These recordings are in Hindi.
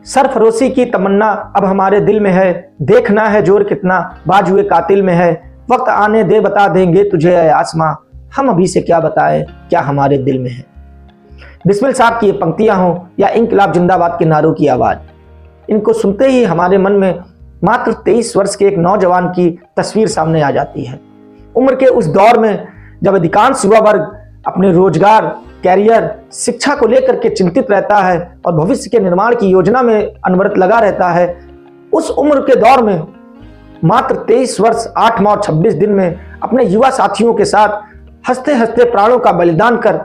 सरफरोशी की तमन्ना अब हमारे दिल में है, देखना है जोर कितना बाजुए कातिल में है। वक्त आने दे बता देंगे तुझे ऐ आसमां, हम अभी से क्या बताएं क्या हमारे दिल में है। बिस्मिल साहब की ये पंक्तियां हों या इंकलाब जिंदाबाद के नारों की आवाज, इनको सुनते ही हमारे मन में मात्र 23 वर्ष के एक नौजवान की तस्वीर सामने आ जाती है। उम्र के उस दौर में जब अधिकांश युवा वर्ग अपने रोजगार, कैरियर, शिक्षा को लेकर के चिंतित रहता है और भविष्य के निर्माण की योजना में अनवरत लगा रहता है, उस उम्र के दौर में मात्र 23 वर्ष 8 माह और 26 दिन में अपने युवा साथियों के साथ हंसते हंसते प्राणों का बलिदान कर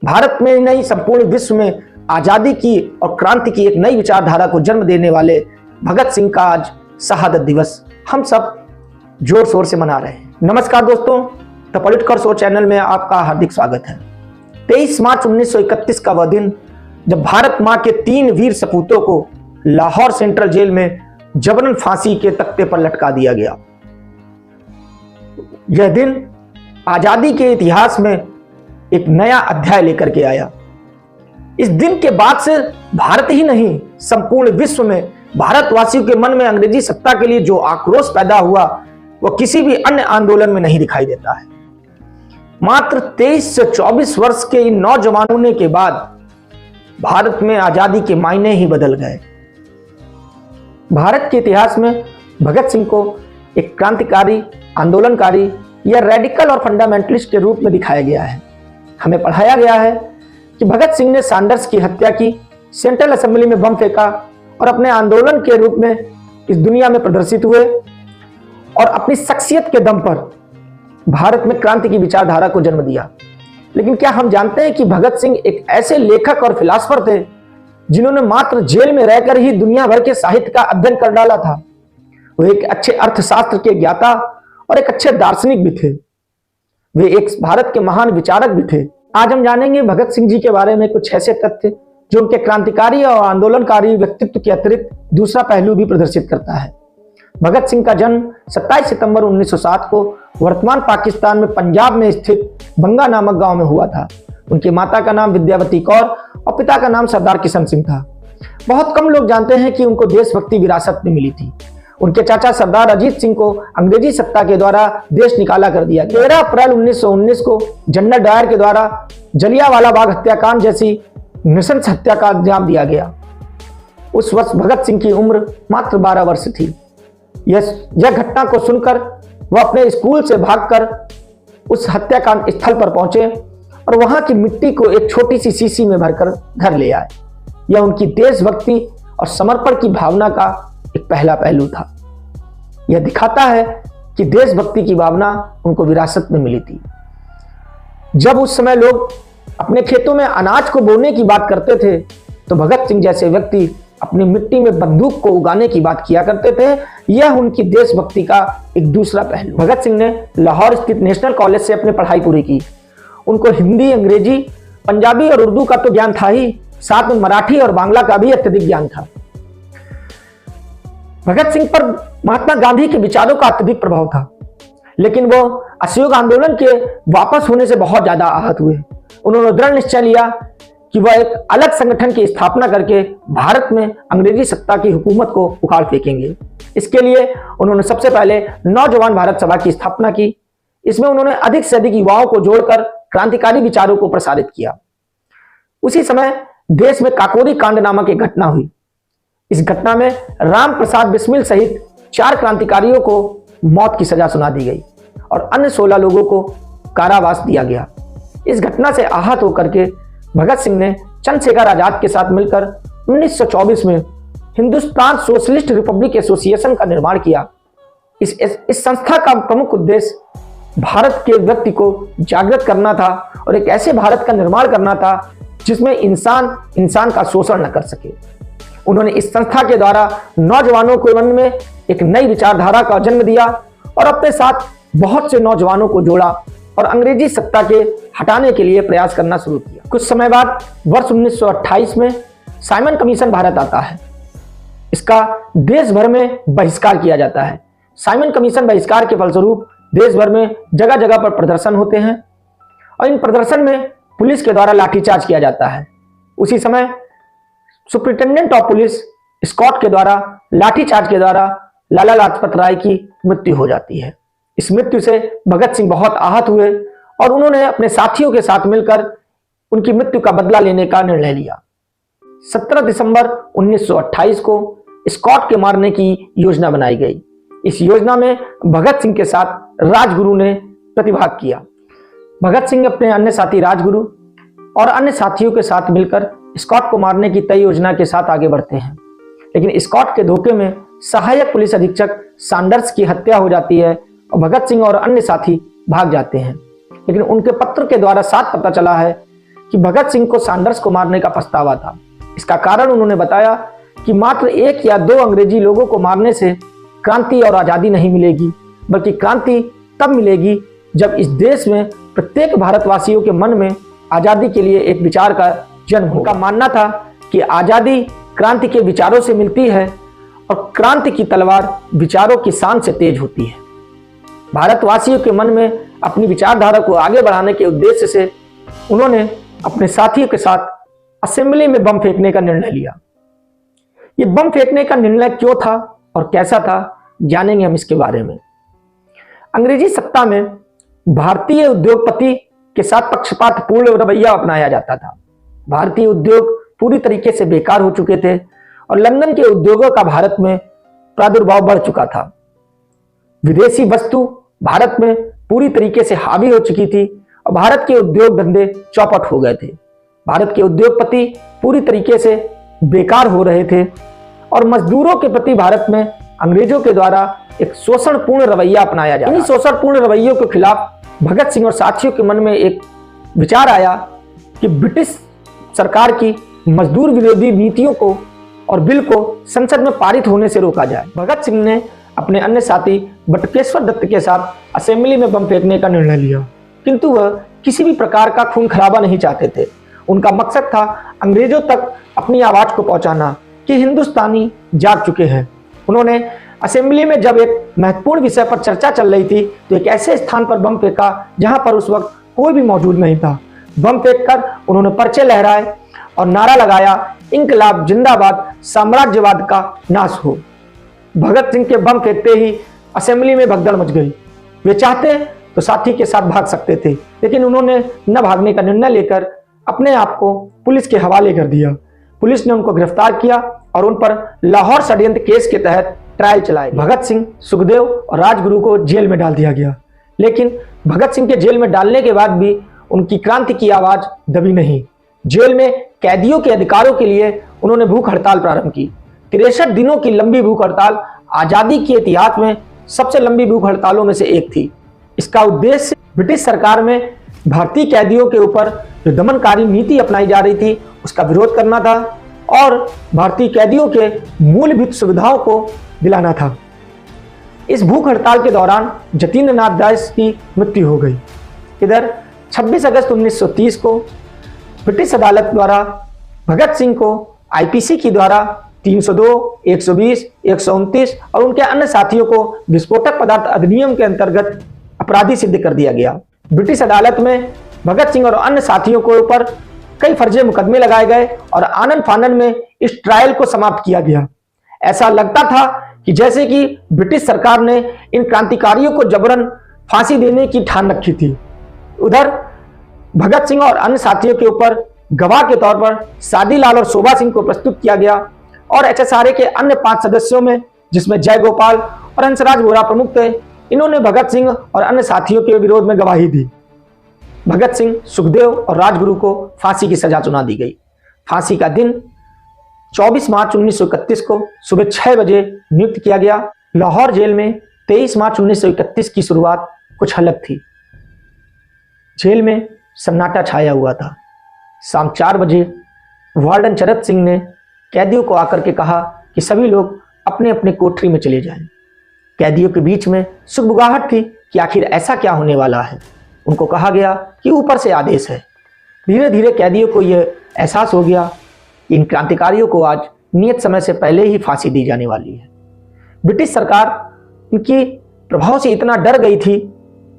भारत में ही नहीं संपूर्ण विश्व में आजादी की और क्रांति की एक नई विचारधारा को जन्म देने वाले भगत सिंह का आज शहादत दिवस हम सब जोर शोर से मना रहे हैं। नमस्कार दोस्तों, द पॉलिटिकल शो चैनल में आपका हार्दिक स्वागत है। 23 मार्च 1931 का वह दिन जब भारत मां के 3 वीर सपूतों को लाहौर सेंट्रल जेल में जबरन फांसी के तख्ते पर लटका दिया गया। यह दिन आजादी के इतिहास में एक नया अध्याय लेकर के आया। इस दिन के बाद से भारत ही नहीं संपूर्ण विश्व में भारतवासियों के मन में अंग्रेजी सत्ता के लिए जो आक्रोश पैदा हुआ वह किसी भी अन्य आंदोलन में नहीं दिखाई देता है। मात्र 23 से 24 वर्ष के इन नौजवानों ने के बाद भारत में आजादी के मायने ही बदल गए। भारत के इतिहास में भगत सिंह को एक क्रांतिकारी, आंदोलनकारी या रेडिकल और फंडामेंटलिस्ट के रूप में दिखाया गया है। हमें पढ़ाया गया है कि भगत सिंह ने सैंडर्स की हत्या की, सेंट्रल असेंबली में बम फेंका और अपने आंदोलन के रूप में इस दुनिया में प्रदर्शित हुए और अपनी शख्सियत के दम पर भारत में क्रांति की विचारधारा को जन्म दिया। लेकिन क्या हम जानते हैं कि भगत सिंह एक ऐसे लेखक और फिलासफर थे जिन्होंने मात्र जेल में रहकर ही दुनिया भर के साहित्य का अध्ययन कर डाला था। वो एक अच्छे अर्थशास्त्र के ज्ञाता और एक अच्छे दार्शनिक भी थे। वे एक भारत के महान विचारक भी थे। आज हम जानेंगे भगत सिंह जी के बारे में कुछ ऐसे तथ्य जो उनके क्रांतिकारी और आंदोलनकारी व्यक्तित्व के अतिरिक्त दूसरा पहलू भी प्रदर्शित करता है। भगत सिंह का जन्म 27 सितंबर 1907 को वर्तमान पाकिस्तान में पंजाब में स्थित बंगा नामक गांव में हुआ था। उनकी माता का नाम विद्यावती कौर और पिता का नाम सरदार किशन सिंह था। बहुत कम लोग जानते हैं कि उनको देशभक्ति विरासत में मिली थी। उनके चाचा सरदार अजीत सिंह को अंग्रेजी सत्ता के द्वारा देश निकाला कर दिया। 13 अप्रैल 1919 को जनरल डायर के द्वारा जलियांवाला बाग हत्याकांड जैसी नृशंस हत्या का अंजाम दिया गया। उस वर्ष भगत सिंह की उम्र मात्र 12 वर्ष थी। यह घटना को सुनकर वह अपने स्कूल से भागकर उस हत्याकांड स्थल पर पहुंचे और वहां की मिट्टी को एक छोटी सी शीशी में भरकर घर ले आए। यह उनकी देशभक्ति और समर्पण की भावना का एक पहला पहलू था। यह दिखाता है कि देशभक्ति की भावना उनको विरासत में मिली थी। जब उस समय लोग अपने खेतों में अनाज को बोने की बात करते थे तो भगत सिंह जैसे व्यक्ति अपनी मिट्टी में बंदूक को उगाने की बात किया करते थे। यह उनकी देशभक्ति का एक दूसरा पहलू। भगत सिंह ने लाहौर स्थित नेशनल कॉलेज से अपनी पढ़ाई पूरी की। उनको हिंदी, अंग्रेजी, पंजाबी और उर्दू का तो ज्ञान था ही, साथ में मराठी और बांग्ला का भी अत्यधिक ज्ञान था। भगत सिंह पर महात्मा गांधी के विचारों का अत्यधिक प्रभाव था, लेकिन वो असहयोग आंदोलन के वापस होने से बहुत ज्यादा आहत हुए। उन्होंने दृढ़ निश्चय लिया कि वह एक अलग संगठन की स्थापना करके भारत में अंग्रेजी सत्ता की हुकूमत को उखाड़ फेंकेंगे। इसके लिए उन्होंने सबसे पहले नौजवान भारत सभा की स्थापना की। इसमें उन्होंने अधिक से अधिक युवाओं को जोड़कर क्रांतिकारी विचारों को प्रसारित किया। उसी समय देश में काकोरी कांड नामक एक घटना हुई। इस घटना में राम प्रसाद बिस्मिल सहित 4 क्रांतिकारियों को मौत की सजा सुना दी गई और अन्य 16 लोगों को कारावास दिया गया। इस घटना से आहत होकर के भगत सिंह ने चंद्रशेखर आजाद के साथ मिलकर 1924 में हिंदुस्तान सोशलिस्ट रिपब्लिक एसोसिएशन का निर्माण किया। इस संस्था का प्रमुख उद्देश्य भारत के व्यक्ति को जागृत करना था और एक ऐसे भारत का निर्माण करना था जिसमें इंसान का शोषण न कर सके। उन्होंने इस संस्था के द्वारा नौजवानों के मन में एक नई विचारधारा का जन्म दिया और अपने साथ बहुत से नौजवानों को जोड़ा और अंग्रेजी सत्ता के हटाने के लिए प्रयास करना शुरू किया। कुछ समय बाद वर्ष 1928 में साइमन कमीशन भारत आता है। इसका देश भर में बहिष्कार किया जाता है। साइमन कमीशन बहिष्कार के फलस्वरूप देश भर में जगह जगह पर प्रदर्शन होते हैं और इन प्रदर्शन में पुलिस के द्वारा लाठीचार्ज किया जाता है। उसी समय सुप्रिंटेंडेंट ऑफ पुलिस स्कॉट के द्वारा लाठीचार्ज के द्वारा लाला लाजपत राय की मृत्यु हो जाती है। इस मृत्यु से भगत सिंह बहुत आहत हुए और उन्होंने अपने साथियों के साथ मिलकर उनकी मृत्यु का बदला लेने का निर्णय लिया। 17 दिसंबर 1928 को स्कॉट के मारने की योजना बनाई गई। इस योजना में भगत सिंह के साथ राजगुरु ने प्रतिभाग किया। भगत सिंह अपने अन्य साथी राजगुरु और अन्य साथियों के साथ मिलकर स्कॉट को मारने की तय योजना के साथ आगे बढ़ते हैं, लेकिन स्कॉट के धोखे में सहायक पुलिस अधीक्षक सैंडर्स की हत्या हो जाती है और भगत सिंह और अन्य साथी भाग जाते हैं। लेकिन उनके पत्र के द्वारा साफ पता चला है कि भगत सिंह को सैंडर्स को मारने का पछतावा था। इसका कारण उन्होंने बताया कि मात्र 1 या 2 अंग्रेजी लोगों को मारने से क्रांति और आजादी नहीं मिलेगी, बल्कि क्रांति तब मिलेगी जब इस देश में प्रत्येक भारतवासियों के मन में आजादी के लिए एक विचार का जन्म हो। उनका मानना था कि आजादी क्रांति के विचारों से मिलती है और क्रांति की तलवार विचारों की शान से तेज होती है। भारतवासियों के मन में अपनी विचारधारा को आगे बढ़ाने के उद्देश्य से उन्होंने अपने साथियों के साथ असेंबली में बम फेंकने का निर्णय लिया। ये बम फेंकने का निर्णय क्यों था और कैसा था, जानेंगे हम इसके बारे में। अंग्रेजी सत्ता में भारतीय उद्योगपति के साथ पक्षपातपूर्ण रवैया अपनाया जाता था। भारतीय उद्योग पूरी तरीके से बेकार हो चुके थे और लंदन के उद्योगों का भारत में प्रादुर्भाव बढ़ चुका था। विदेशी वस्तु भारत में पूरी तरीके से हावी हो चुकी थी और भारत के उद्योग धंधे चौपट हो गए थे। भारत के उद्योगपति पूरी तरीके से बेकार हो रहे थे और मजदूरों के प्रति भारत में अंग्रेजों के द्वारा एक शोषणपूर्ण रवैया अपनाया जा रहा। इन शोषणपूर्ण रवैयों के खिलाफ भगत सिंह और साथियों के मन में एक विचार आया कि ब्रिटिश सरकार की मजदूर विरोधी नीतियों को और बिल को संसद में पारित होने से रोका जाए। भगत सिंह ने अपने अन्य साथी बटुकेश्वर दत्त के साथ असेंबली में बम फेंकने का निर्णय लिया, किंतु वह किसी भी प्रकार का खून खराबा नहीं चाहते थे। उनका मकसद था अंग्रेजों तक अपनी आवाज को पहुंचाना कि हिंदुस्तानी जाग चुके हैं। उन्होंने असेंबली में जब एक महत्वपूर्ण विषय पर चर्चा चल रही थी तो एक ऐसे स्थान पर बम फेंका जहां पर उस वक्त कोई भी मौजूद नहीं था। बम फेंककर उन्होंने पर्चे लहराए और नारा लगाया, इंकलाब जिंदाबाद, साम्राज्यवाद का नाश हो। भगत सिंह के बम फेंकते ही असेंबली में भगदड़ मच गई। वे चाहते तो साथी के साथ भाग सकते थे, लेकिन उन्होंने न भागने का निर्णय लेकर अपने आप को पुलिस के हवाले कर दिया। पुलिस ने उनको गिरफ्तार किया और उन पर लाहौर षड्यंत्र केस के तहत ट्रायल चलाए। भगत सिंह, सुखदेव और राजगुरु को जेल में डाल दिया गया, लेकिन भगत सिंह के जेल में डालने के बाद भी उनकी क्रांति की आवाज दबी नहीं। जेल में कैदियों के अधिकारों के लिए उन्होंने भूख हड़ताल प्रारंभ की। 63 दिनों की लंबी भूख हड़ताल आजादी के इतिहास में सबसे लंबी भूख हड़तालों में से एक थी। इसका उद्देश्य ब्रिटिश सरकार में भारतीय कैदियों के ऊपर जो दमनकारी नीति अपनाई जा रही थी उसका विरोध करना था और भारतीय कैदियों के मूलभूत सुविधाओं को दिलाना था। इस भूख हड़ताल के दौरान जतीन्द्र नाथ दास की मृत्यु हो गई। इधर 26 अगस्त 1930 को ब्रिटिश अदालत द्वारा भगत सिंह को आईपीसी के द्वारा 302, 120, 129 और उनके अन्य साथियों को विस्फोटक पदार्थ अधिनियम के अंतर्गत अपराधी सिद्ध कर दिया गया। ब्रिटिश अदालत में भगत सिंह और अन्य साथियों के ऊपर कई फर्जी मुकदमे लगाए गए और आनन फानन में इस ट्रायल को समाप्त किया गया। ऐसा लगता था कि जैसे कि ब्रिटिश सरकार ने इन क्रांतिकारियों को जबरन फांसी देने की ठान रखी थी। उधर भगत सिंह और अन्य साथियों के ऊपर गवाह के तौर पर सादीलाल और शोभा सिंह को प्रस्तुत किया गया और एचएसआरए के अन्य 5 सदस्यों में, जिसमें जय गोपाल और हंसराज वोरा प्रमुख थे, इन्होंने भगत सिंह और अन्य साथियों के विरोध में गवाही दी। भगत सिंह, सुखदेव और राजगुरु को फांसी की सजा सुना दी गई। फांसी का दिन 24 मार्च 1931 को सुबह 6 बजे नियुक्त किया गया। लाहौर जेल में 23 मार्च 1931 की शुरुआत कुछ अलग थी। जेल में सन्नाटा छाया हुआ था। शाम 4 बजे वार्डन चरत सिंह ने कैदियों को आकर के कहा कि सभी लोग अपने अपने कोठरी में चले जाएं। कैदियों के बीच में सुगबुगाहट थी कि आखिर ऐसा क्या होने वाला है। उनको कहा गया कि ऊपर से आदेश है। धीरे धीरे कैदियों को यह एहसास हो गया कि इन क्रांतिकारियों को आज नियत समय से पहले ही फांसी दी जाने वाली है। ब्रिटिश सरकार इनकी प्रभाव से इतना डर गई थी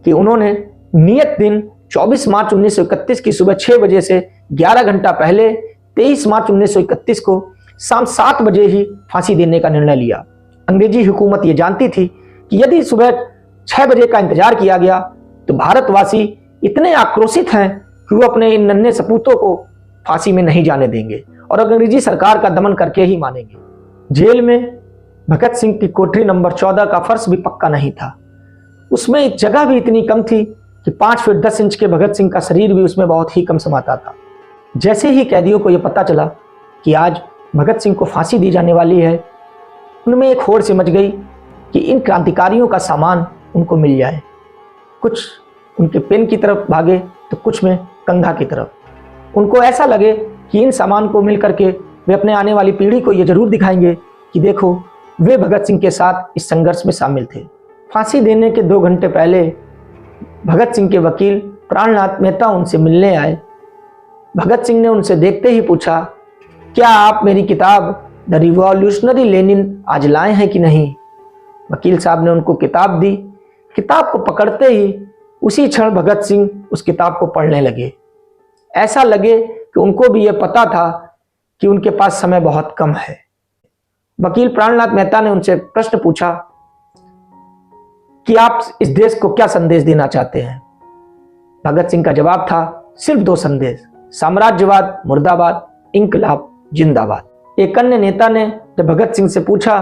कि उन्होंने नियत दिन 24 मार्च 1931 की सुबह 6 बजे से 11 घंटा पहले 23 मार्च 1931 को शाम 7 बजे ही फांसी देने का निर्णय लिया। अंग्रेजी हुकूमत ये जानती थी कि यदि सुबह 6 बजे का इंतजार किया गया तो भारतवासी इतने आक्रोशित हैं कि वो अपने इन नन्हे सपूतों को फांसी में नहीं जाने देंगे और अंग्रेजी सरकार का दमन करके ही मानेंगे। जेल में भगत सिंह की कोठरी नंबर 14 का फर्श भी पक्का नहीं था। उसमें एक जगह भी इतनी कम थी कि 5 फीट 10 इंच के भगत सिंह का शरीर भी उसमें बहुत ही कम समाता था। जैसे ही कैदियों को यह पता चला कि आज भगत सिंह को फांसी दी जाने वाली है, उनमें एक होड़ से मच गई कि इन क्रांतिकारियों का सामान उनको मिल जाए। कुछ उनके पेन की तरफ भागे तो कुछ में कंघा की तरफ। उनको ऐसा लगे कि इन सामान को मिल करके वे अपने आने वाली पीढ़ी को ये जरूर दिखाएंगे कि देखो वे भगत सिंह के साथ इस संघर्ष में शामिल थे। फांसी देने के 2 घंटे पहले भगत सिंह के वकील प्राणनाथ मेहता उनसे मिलने आए। भगत सिंह ने उनसे देखते ही पूछा, क्या आप मेरी किताब द रिवॉल्यूशनरी लेनिन आज लाए हैं कि नहीं? वकील साहब ने उनको किताब दी। किताब को पकड़ते ही उसी क्षण भगत सिंह उस किताब को पढ़ने लगे। ऐसा लगे कि उनको भी यह पता था कि उनके पास समय बहुत कम है। वकील प्राणनाथ मेहता ने उनसे प्रश्न पूछा कि आप इस देश को क्या संदेश देना चाहते हैं? भगत सिंह का जवाब था सिर्फ 2 संदेश, साम्राज्यवाद मुर्दाबाद, इंकलाब जिंदाबाद। एक अन्य नेता ने जब भगत सिंह से पूछा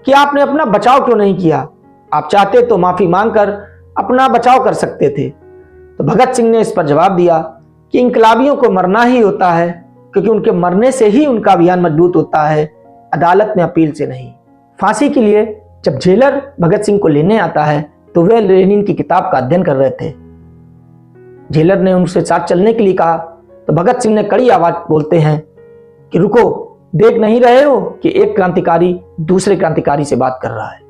कि आपने अपना बचाव क्यों नहीं किया, आप चाहते तो माफी मांगकर अपना बचाव कर सकते थे, तो भगत सिंह ने इस पर जवाब दिया कि इंकलाबियों को मरना ही होता है, क्योंकि उनके मरने से ही उनका अभियान मजबूत होता है, अदालत में अपील से नहीं। फांसी के लिए जब जेलर भगत सिंह को लेने आता है तो वे लेनिन की किताब का अध्ययन कर रहे थे। जेलर ने उनसे साथ चलने के लिए कहा तो भगत सिंह ने कड़ी आवाज बोलते हैं कि रुको, देख नहीं रहे हो कि एक क्रांतिकारी दूसरे क्रांतिकारी से बात कर रहा है।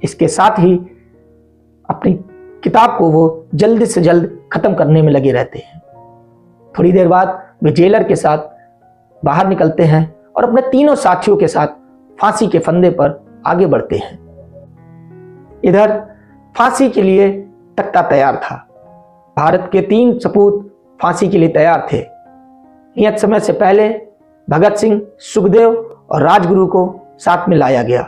इसके साथ ही अपनी किताब को वो जल्द से जल्द खत्म करने में लगे रहते हैं। थोड़ी देर बाद वे जेलर के साथ बाहर निकलते हैं और अपने तीनों साथियों के साथ फांसी के फंदे पर आगे बढ़ते हैं। इधर फांसी के लिए तख्ता तैयार था। भारत के 3 सपूत फांसी के लिए तैयार थे। नियत समय से पहले भगत सिंह, सुखदेव और राजगुरु को साथ में लाया गया।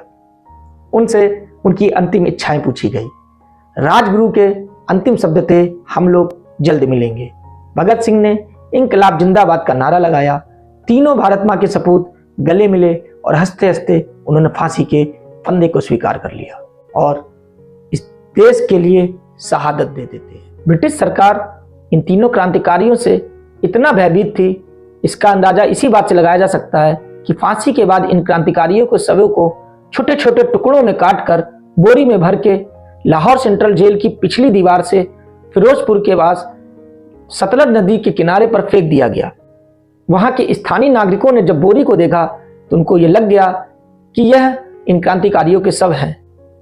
उनसे उनकी अंतिम इच्छाएं पूछी गई। राजगुरु के अंतिम शब्द थे, हम लोग जल्द मिलेंगे। भगत सिंह ने इंकलाब जिंदाबाद का नारा लगाया। तीनों भारत मां के सपूत गले मिले और हंसते हंसते उन्होंने फांसी के फंदे को स्वीकार कर लिया और इस देश के लिए शहादत दे देते हैं। ब्रिटिश सरकार इन तीनों क्रांतिकारियों से इतना भयभीत थी, इसका अंदाजा इसी बात से लगाया जा सकता है कि फांसी के बाद इन क्रांतिकारियों के शवों को छोटे छोटे टुकड़ों में काटकर बोरी में भर के लाहौर सेंट्रल जेल की पिछली दीवार से फिरोजपुर के पास सतलज नदी के किनारे पर फेंक दिया गया। वहां के स्थानीय नागरिकों ने जब बोरी को देखा तो उनको यह लग गया कि यह इन क्रांतिकारियों के शव हैं,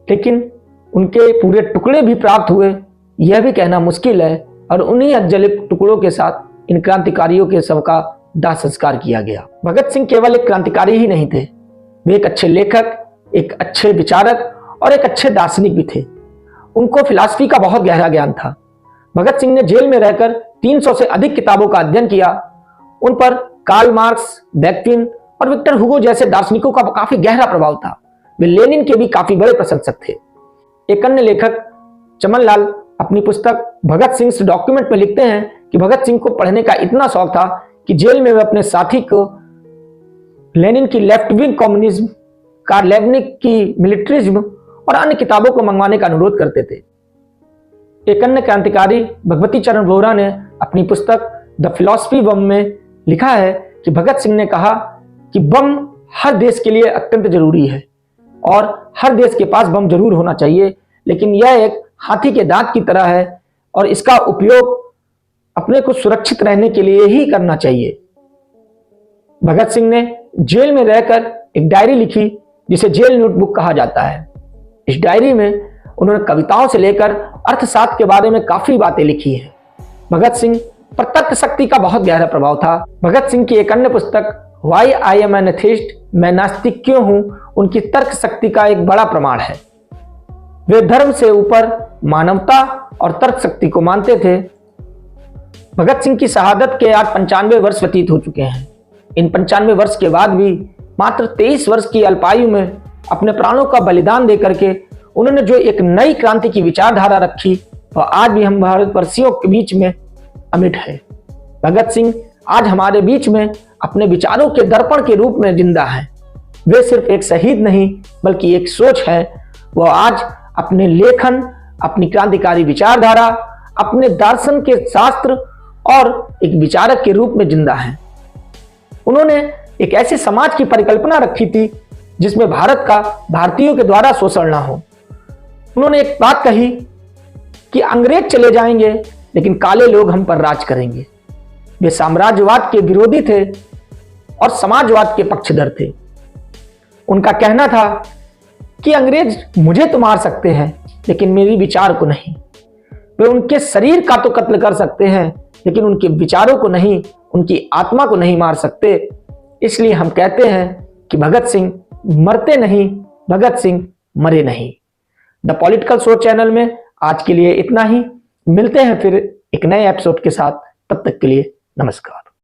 लेकिन उनके पूरे टुकड़े भी प्राप्त हुए यह भी कहना मुश्किल है और उन्हीं अजलित टुकड़ों के साथ इन क्रांतिकारियों के शव का दाह संस्कार किया गया। भगत सिंह केवल एक क्रांतिकारी ही नहीं थे, वे एक अच्छे लेखक, एक अच्छे विचारक और एक अच्छे दार्शनिक भी थे। उनको फिलॉसफी का बहुत गहरा ज्ञान था। भगत सिंह ने जेल में रहकर 300 से अधिक किताबों का अध्ययन किया। उन पर कार्ल मार्क्स, बेकविन और विक्टर हुगो जैसे दार्शनिकों का काफी गहरा प्रभाव था। वे लेनिन के भी काफी बड़े प्रशंसक थे। एक अन्य लेखक चमन लाल अपनी पुस्तक भगत सिंह डॉक्यूमेंट में लिखते हैं कि भगत सिंह को पढ़ने का इतना शौक था कि जेल में वे अपने साथी को लेनिन की लेफ्ट विंग कम्युनिज्म, कार्ल लेविनिक की मिलिट्रिज्म और अन्य किताबों को मंगवाने का अनुरोध करते थे। एक अन्य क्रांतिकारी भगवती चरण वोहरा ने अपनी पुस्तक द फिलॉसफी बम में लिखा है कि भगत सिंह ने कहा कि बम हर देश के लिए अत्यंत जरूरी है और हर देश के पास बम जरूर होना चाहिए, लेकिन यह एक हाथी के दांत की तरह है और इसका उपयोग अपने को सुरक्षित रहने के लिए ही करना चाहिए। भगत सिंह ने जेल में रहकर एक डायरी लिखी जिसे जेल नोटबुक कहा जाता है। इस डायरी में उन्होंने कविताओं से लेकर अर्थशास्त्र के बारे में काफी बातें लिखी हैं। भगत सिंह पर तर्क शक्ति का बहुत गहरा प्रभाव था। भगत सिंह की एक अन्य पुस्तक why I am an atheist, मैं नास्तिक क्यों हूं, उनकी तर्क शक्ति का एक बड़ा प्रमाण है। वे धर्म से ऊपर मानवता और तर्क शक्ति को मानते थे। भगत सिंह की शहादत के आज 95 वर्ष व्यतीत हो चुके हैं। इन 95 वर्ष के बाद भी मात्र 23 वर्ष की अल्पायु में अपने प्राणों का बलिदान देकर के उन्होंने जो एक नई क्रांति की विचारधारा रखी, वह आज भी हम भारतवर्षियों के बीच में अमिट है। भगत सिंह आज हमारे बीच में अपने विचारों के दर्पण के रूप में जिंदा है। वे सिर्फ एक शहीद नहीं बल्कि एक सोच है। वह आज अपने लेखन, अपनी क्रांतिकारी विचारधारा, अपने दर्शन के शास्त्र और एक विचारक के रूप में जिंदा है। उन्होंने एक ऐसे समाज की परिकल्पना रखी थी जिसमें भारत का भारतीयों के द्वारा शोषण ना हो। उन्होंने एक बात कही कि अंग्रेज चले जाएंगे लेकिन काले लोग हम पर राज करेंगे। वे साम्राज्यवाद के विरोधी थे और समाजवाद के पक्षधर थे। उनका कहना था कि अंग्रेज मुझे तो मार सकते हैं लेकिन मेरी विचार को नहीं। वे उनके शरीर का तो कत्ल कर सकते हैं लेकिन उनके विचारों को नहीं, उनकी आत्मा को नहीं मार सकते। इसलिए हम कहते हैं कि भगत सिंह मरते नहीं, भगत सिंह मरे नहीं। द पॉलिटिकल शो चैनल में आज के लिए इतना ही। मिलते हैं फिर एक नए एपिसोड के साथ। तब तक के लिए नमस्कार।